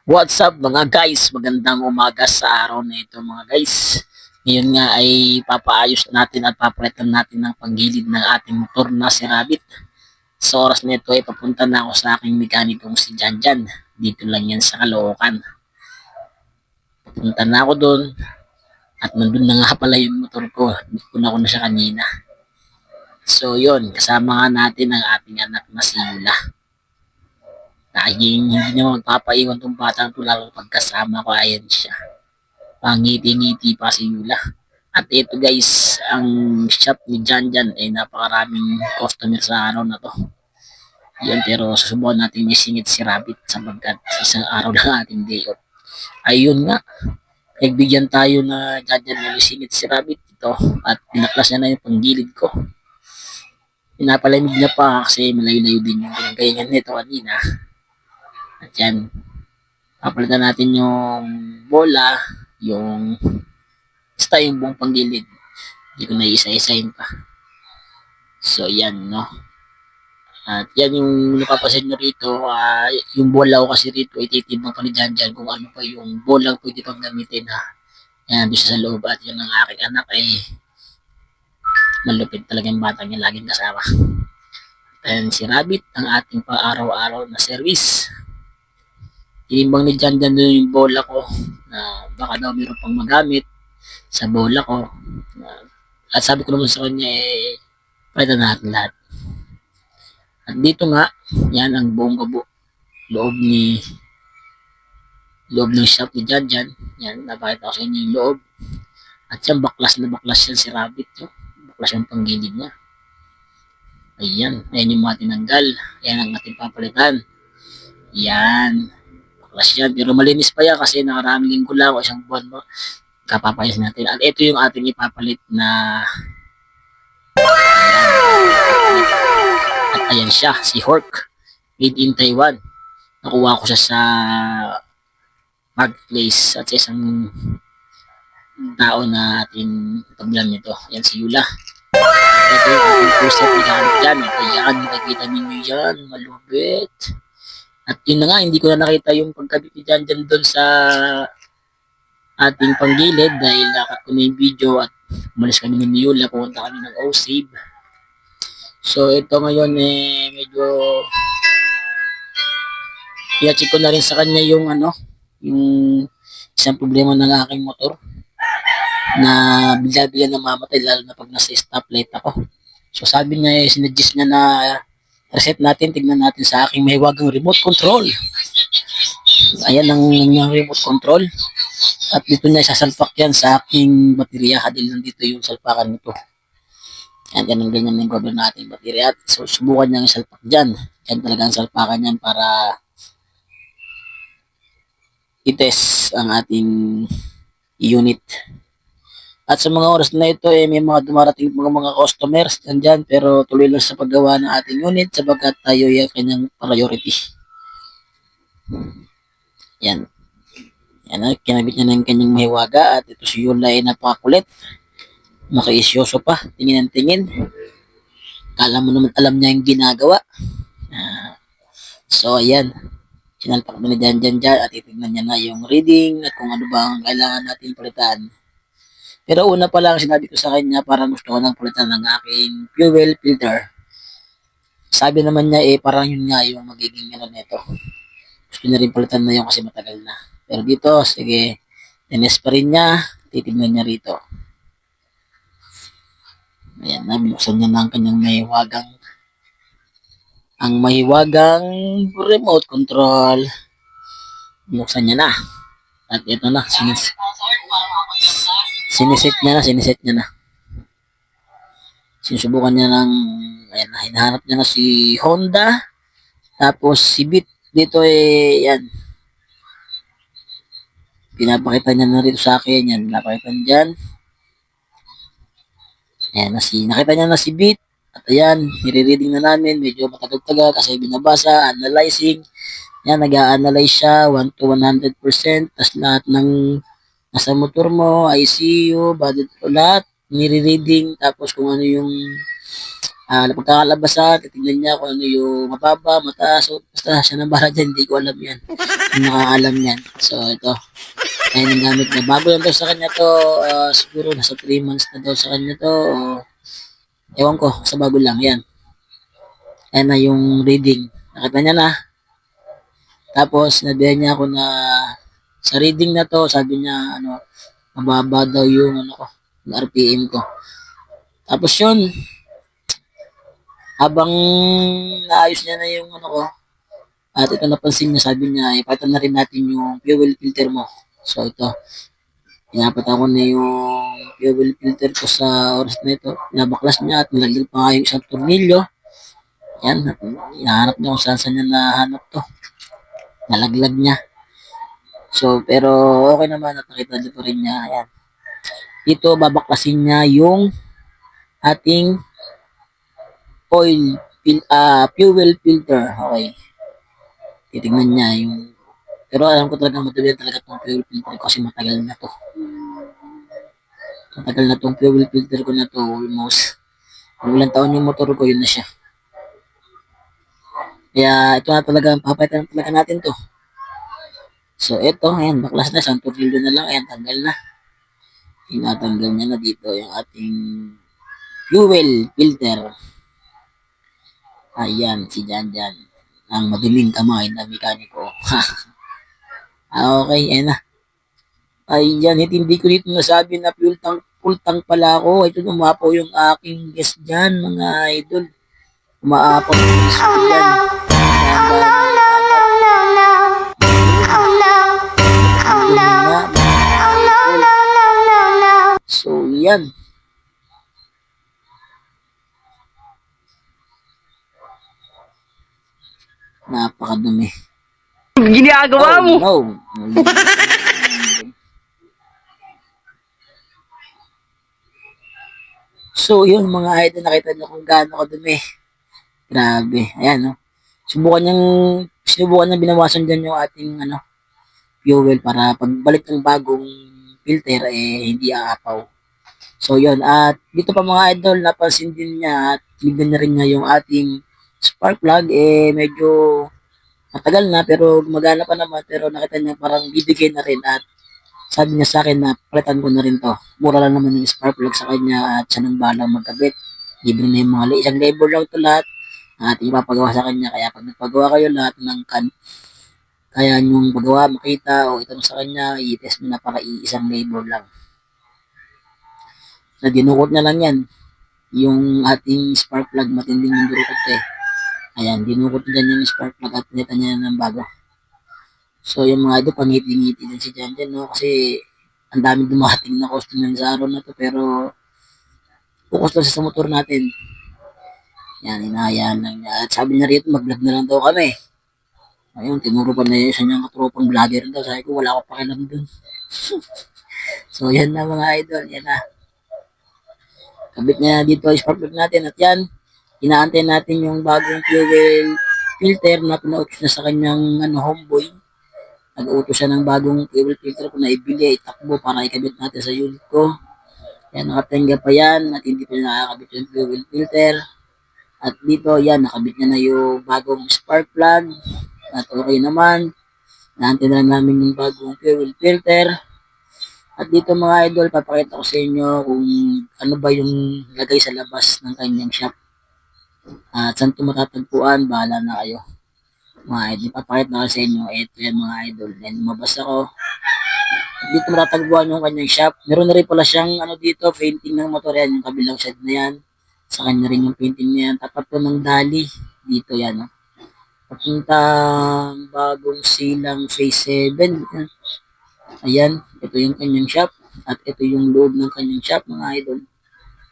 What's up mga guys? Magandang umaga sa araw na ito mga guys. Ngayon nga ay papaayos natin at papalitan natin ng panggilid ng ating motor na si Rabbit. Sa oras na ito ay papunta na ako sa aking mekanikong si Janjan. Dito lang yan sa Caloocan. Papunta na ako doon at nandun na nga pala yung motor ko. Hindi ko na siya kanina. So yon, kasama nga natin ang ating anak na si Yula. Laging hindi naman magpapaiwan tong batang to lalo pagkasama ko, ayan siya. Pangiti-ngiti pa si Yula. At ito guys, ang shop ni Janjan ay napakaraming customer sa araw na to. Yan, pero susubukan natin may singit si Rabbit sapagkat isang araw lang ating day off. Ayun nga, nagbigyan tayo na Janjan na may singit si Rabbit ito at pinaklas niya na yung panggilid ko. Pinapalamig niya pa kasi malayo-layo din yung pinagayangan nito kanina. At yan, papalitan natin yung bola, yung basta yung buong panggilid. Hindi ko na isa-isahin pa. So yan, no. At yan yung napapasin nyo rito, yung bola ko kasi rito, ititibang pa ni Janjan kung ano pa yung bola pwede pang gamitin ha. Yan, doon sa loob at yun ang aking anak ay malupit talaga yung bata niya laging kasama. And si Rabbit, ang ating pang-araw-araw na service. Tinimbang ni Janjan doon yung bola ko na baka daw meron pang magamit sa bola ko. At sabi ko naman sa kanya palitan natin lahat. At dito nga, yan ang buong loob ng shop ni Janjan. Yan, napakita ko sa inyo yung loob. At yan, baklas na baklas yan si Rabbit. Yo. Baklas yung panggilid niya. Ayan, ayan yung mga tinanggal. Ayan ang ating papalitan. Yan. Baklas yan. Pero malinis pa yan kasi nakaraming linggo lang o isang buwan mo. Kapapayos natin. At ito yung ating ipapalit na at ayan siya, si Hork. Made in Taiwan. Nakuha ko siya sa marketplace at sa isang tao na ating pagbilan nito. Yan si Yula. Ito yung ating puset na gamit dyan. Ito yan, nakikita ninyo yan. Malubit. At yun na nga, hindi ko na nakita yung pagkabit ni Janjan doon sa ating panggilid dahil nakat ko na yung video at umalis kami ni Yula, pumunta kami ng O-Save. So ito ngayon medyo i-check ko na rin sa kanya yung yung isang problema ng aking motor na bigla-bigla namamatay lalo na pag nasa stoplight ako. So sabi niya sinuggest niya na reset natin, tignan natin sa aking mahiwagang remote control. Ayan ang remote control. At dito niya sasalpak yan sa aking baterya dahil nandito yung salpakan nito. Yan, ganyan yung cover natin baterya. So subukan niya yung salpak dyan. Yan talaga ang salpakan yan para i-test ang ating unit. At sa mga oras na ito may mga dumarating mga customers dyan pero tuloy lang sa paggawa ng ating unit sapagkat tayo yung kanyang priority. Yan. Yan, kinabit niya na yung kanyang mahiwaga at ito si Yula ay napakakulit. Makaisyoso pa, tingin ang tingin. Kala mo naman alam niya yung ginagawa. So ayan, sinalpak na dyan at itignan niya na yung reading at kung ano bang kailangan natin palitan. Pero una pa lang sinabi ko sa kanya parang gusto ko nang palitan ng aking fuel filter. Sabi naman niya parang yun nga yung magiging nito. Gusto niya rin palitan na yun kasi matagal na. Pero dito, sige, tinis pa rin niya, titignan niya rito. Ayan na, binuksan niya na ang kanyang mahiwagang remote control. Binuksan niya na. At ito na, siniset niya na. Sinusubukan niya ng, ayan na, hinahanap niya na si Honda. Tapos si Bit, dito yan. Pinapakita niya na rito sa akin, yan, pinapakita niya dyan. Ayan, nakita niya na si Bit. At ayan, nire-reading na namin. Medyo matagal-tagal kasi binabasa, analyzing. Yan, nag-a-analyze siya 1 to 100%. Tapos lahat ng nasa motor mo, ICU, body, lahat, nire-reading. Tapos kung ano yung Pagkakalabasan, titignan niya kung ano yung mababa, mataas, so basta siya nang bahala diyan, hindi ko alam 'yan. Yung nakakaalam niyan. So ito, ayan ang gamit niya. Bago lang daw sa kanya 'to, siguro nasa 3 months na daw sa kanya 'to o ewan ko, sa bago lang, 'yan. Ayan na yung reading, nakita niya na. Tapos sinabihan niya ako na sa reading na 'to, sabi niya ano, mababa daw yung ano ko, yung RPM ko. Tapos yun, habang naayos niya na yung ano ko, at ito napansin niya, sabi niya, ipatan na rin natin yung fuel filter mo. So ito, pinapat ako na yung fuel filter ko sa oras na ito. Pinabaklas niya at nilaglag pa nga yung isang tornilyo. Yan, hinahanap niya kung saan niya nahanap to. Nalaglag niya. So, pero okay naman at nakita niyo pa rin niya. Ayan. Dito, babaklasin niya yung ating fuel filter. Okay. Titignan niya yung pero alam ko talaga madali talaga itong fuel filter ko kasi matagal na to. Matagal na itong fuel filter ko na to, almost. Kung ilang taon yung motor ko, yun na siya. Kaya ito na talaga, papalitan talaga natin to. So ito, ayan, baklas na, isang tornilyo na lang, ayan, tanggal na. Tinatanggal niya na dito yung ating fuel filter. Ayan, si Janjan. Ang madaling kamay na mekaniko. Okay, ayan na. Ayan, hindi ko dito nasabi na full tank pala ako. Ito umapaw yung aking guest dyan, mga idol. Umaapaw yung guest ko dyan. So, yan. Napakadumi. Ginagawa mo? No. So, yun mga idol, nakita nyo kung gaano kadumi. Grabe. Ayan, no. Sinubukan niyang binawasan dyan yung ating, fuel para pagbalik ng bagong filter, hindi aapaw. So, yun. At dito pa mga idol, napansin din niya at tinignan na rin niya yung ating spark plug, medyo matagal na pero gumagana pa naman pero nakita niya parang bibigay na rin at sabi niya sa akin na palitan ko na rin to. Mura lang naman yung spark plug sa kanya at siya nang balang magkabit. Libre na yung mga isang labor lang to lahat at ipapagawa sa kanya. Kaya pag nagpagawa kayo lahat ng kaya yung pagawa makita o itanong sa kanya, i-test mo na para isang labor lang. Na dinukot na lang yan. Yung ating spark plug matinding yung durukot Ayan, dinukot na yung spark plug at pinita niya ng bago. So, yung mga ito, pangiti-ngiti din si Jan Jan, no? Kasi, ang daming dumating na customer sa araw na to, pero, focus lang sa motor natin. Yan, inahayaan lang niya. At sabi niya rito, mag-vlog na lang daw kami. Ayun, tinuro pa na yung isa niyang katropang vlogger daw. Sabi ko, wala ko pakialam dun. So, yan na mga idol, yan na. Kabit niya dito yung spark plug natin. At yan, inaantay natin yung bagong fuel filter na pinautos na sa kanyang homeboy. Nag-utos siya ng bagong fuel filter ko na ibili, itakbo para ikabit natin sa unit ko. Yan, nakatenga pa yan at hindi pa nakakabit yung fuel filter. At dito, yan, nakabit niya na yung bagong spark plug. At okay naman. Naantay na namin yung bagong fuel filter. At dito mga idol, papakita ko sa inyo kung ano ba yung lagay sa labas ng kanyang shop. At saan ito matatagpuan, bahala na kayo. Mga idol, papakita ko sa inyo. Ito yan mga idol. Then, lumabas ako. Dito matatagpuan yung kanyang shop. Meron na rin pala siyang dito, painting ng motor yan. Yung kabilang side na yan. Sa kanya rin yung painting na yan. Tapat po ng dali. Dito yan. Papuntang bagong silang phase 7. Ayan. Ito yung kanyang shop. At ito yung loob ng kanyang shop mga idol.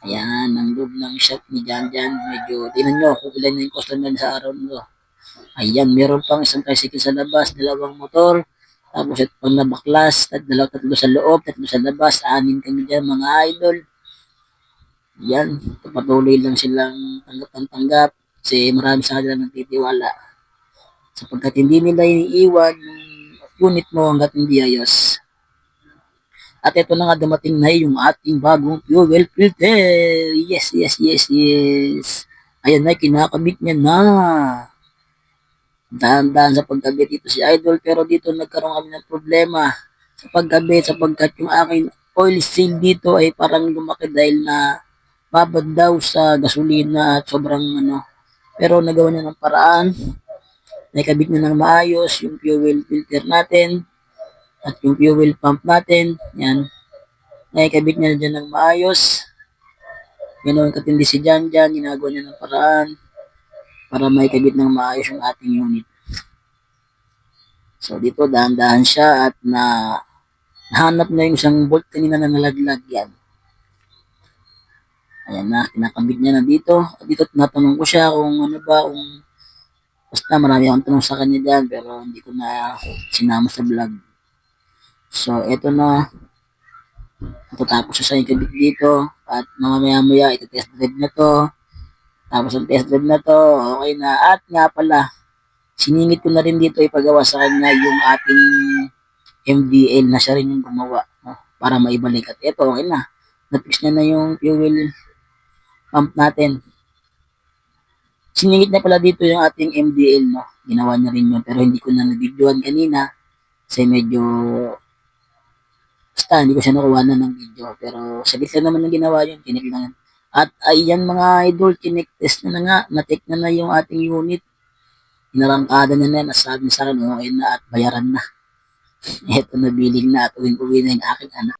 Ayan. Ang loob ng shop ni Jan Jan. Medyo, tingnan nyo kung ilan na yung customer sa araw nito. Ayan, meron pang isang tricycle sa labas, dalawang motor, tapos ito pang nabaklas, tatlo sa loob, tatlo sa labas, 6 kami dyan mga idol. Yan, patuloy lang silang tanggap kasi marami sa kanila nagtitiwala. Sapagkat hindi nila iniiwan yung unit mo hanggat hindi ayos. At ito na nga dumating na yung ating bagong fuel filter. Yes, yes, yes, yes. Ayan na, kinakabit niya na. Dahan-dahan sa pagkabit dito si Idol, pero dito nagkaroon kami ng problema sa pagkabit sapagkat yung aking oil seal dito ay parang lumaki dahil na babad daw sa gasolina at sobrang ano. Pero nagawa niya ng paraan, nakabit niya ng maayos yung fuel filter natin at yung fuel pump natin. Yan, nakikabit niya dyan ng maayos. Ganoon katindi si Jan Jan, ginagawa niya ng paraan para maikabit ng maayos yung ating unit. So dito dahan-dahan siya at nahanap na yung isang bolt kanina na nalaglag yan. Ayan na, kinakabit niya na dito. Dito tinatanong ko siya kung ano ba, kung basta marami akong tanong sa kanya dyan pero hindi ko na sinama sa vlog. So eto na, matatapos siya sa ikabit dito at mamaya-maya ito-test drive na to. Tapos ang test drive na to, okay na. At nga pala, siningit ko na rin dito ipagawa sa kanya yung ating MDL na siya rin yung gumawa, no? Para maibalik. At ito, okay na. Na-fix niya na yung fuel pump natin. Siningit niya pala dito yung ating MDL, no? Ginawa niya rin yun. Pero hindi ko na nabidyoan kanina. Kasi medyo, basta hindi ko siya nakuha na ng video. Pero saglit lang naman ang ginawa yun. Kinik lang. At ayan mga idol, kinik-test na nga. Na-take na yung ating unit. Inarangkada na na, nasabi sa akin, okay na at bayaran na. Eto na, biling na at uwing-uwi na yung aking anak.